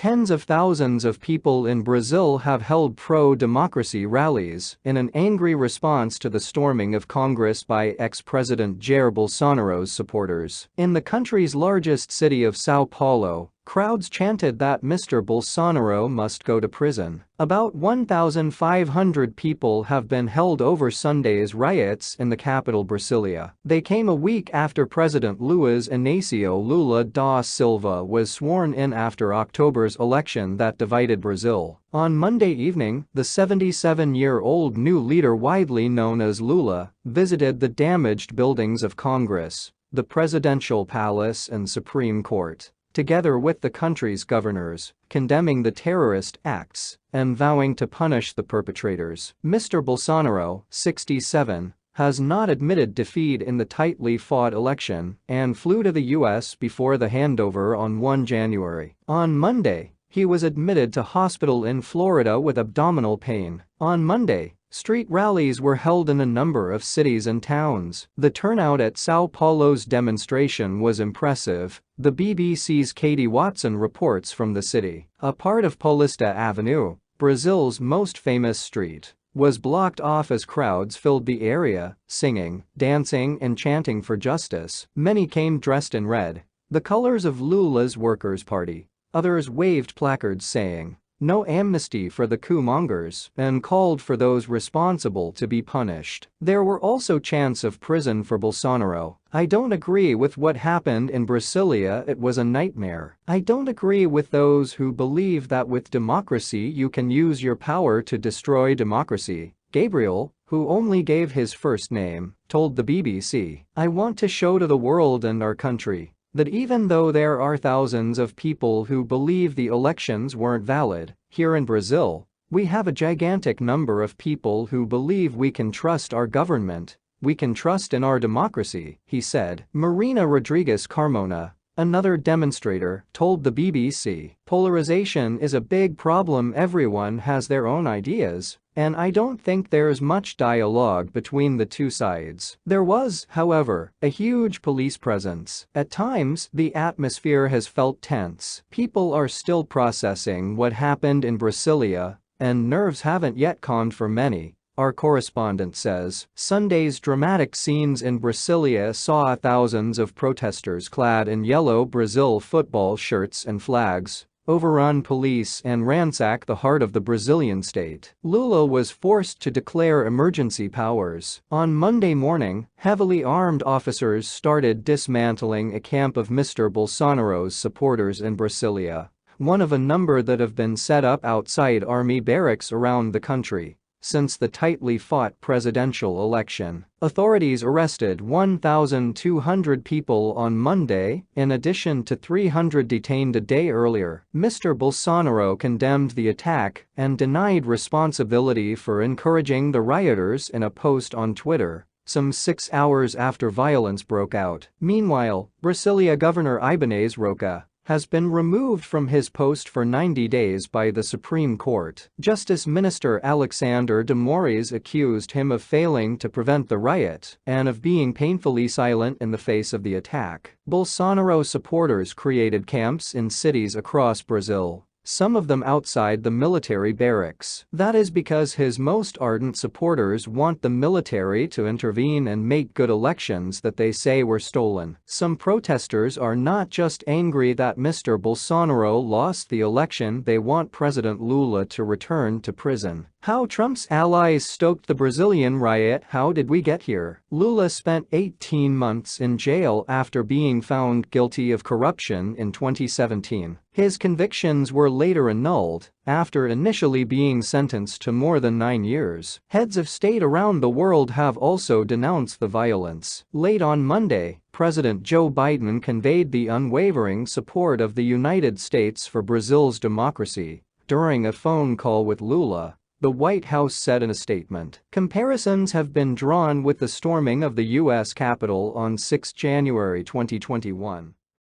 Tens of thousands of people in Brazil have held pro-democracy rallies in an angry response to the storming of Congress by ex-President Jair Bolsonaro's supporters. In the country's largest city of São Paulo, crowds chanted that Mr. Bolsonaro must go to prison. About 1,500 people have been held over Sunday's riots in the capital Brasília. They came a week after President Luiz Inácio Lula da Silva was sworn in after October's election that divided Brazil. On Monday evening, the 77-year-old new leader, widely known as Lula, visited the damaged buildings of Congress, the Presidential Palace and Supreme Court, together with the country's governors, condemning the terrorist acts and vowing to punish the perpetrators. Mr. Bolsonaro, 67, has not admitted defeat in the tightly fought election and flew to the U.S. before the handover on 1 January. On Monday, he was admitted to hospital in Florida with abdominal pain. On Monday, street rallies were held in a number of cities and towns. The turnout at São Paulo's demonstration was impressive, the BBC's Katie Watson reports from the city. A part of Paulista Avenue, Brazil's most famous street, was blocked off as crowds filled the area, singing, dancing and chanting for justice. Many came dressed in red, the colors of Lula's Workers' Party. Others waved placards saying, "No amnesty for the coup-mongers," and called for those responsible to be punished. There were also chants of prison for Bolsonaro. "I don't agree with what happened in Brasília, it was a nightmare. I don't agree with those who believe that with democracy you can use your power to destroy democracy," Gabriel, who only gave his first name, told the BBC. "I want to show to the world and our country that even though there are thousands of people who believe the elections weren't valid, here in Brazil, we have a gigantic number of people who believe we can trust our government, we can trust in our democracy," he said. Marina Rodrigues Carmona, another demonstrator, told the BBC, "Polarization is a big problem. Everyone has their own ideas, and I don't think there's much dialogue between the two sides." There was, however, a huge police presence. At times, the atmosphere has felt tense. People are still processing what happened in Brasília, and nerves haven't yet calmed for many, our correspondent says. Sunday's dramatic scenes in Brasília saw thousands of protesters clad in yellow Brazil football shirts and flags overrun police and ransack the heart of the Brazilian state. Lula was forced to declare emergency powers. On Monday morning, heavily armed officers started dismantling a camp of Mr. Bolsonaro's supporters in Brasília, one of a number that have been set up outside army barracks around the country since the tightly fought presidential election. Authorities arrested 1,200 people on Monday, in addition to 300 detained a day earlier. Mr. Bolsonaro condemned the attack and denied responsibility for encouraging the rioters in a post on Twitter, some 6 hours after violence broke out. Meanwhile, Brasília Governor Ibanez Rocha has been removed from his post for 90 days by the Supreme Court. Justice Minister Alexandre de Moraes accused him of failing to prevent the riot and of being painfully silent in the face of the attack. Bolsonaro supporters created camps in cities across Brazil, some of them outside the military barracks. That is because his most ardent supporters want the military to intervene and make good elections that they say were stolen. Some protesters are not just angry that Mr. Bolsonaro lost the election, they want President Lula to return to prison. How Trump's allies stoked the Brazilian riot. How did we get here? Lula spent 18 months in jail after being found guilty of corruption in 2017. His convictions were later annulled after initially being sentenced to more than 9 years. Heads of state around the world have also denounced the violence. Late on Monday, President Joe Biden conveyed the unwavering support of the United States for Brazil's democracy during a phone call with Lula, the White House said in a statement. Comparisons have been drawn with the storming of the U.S. Capitol on 6 January 2021.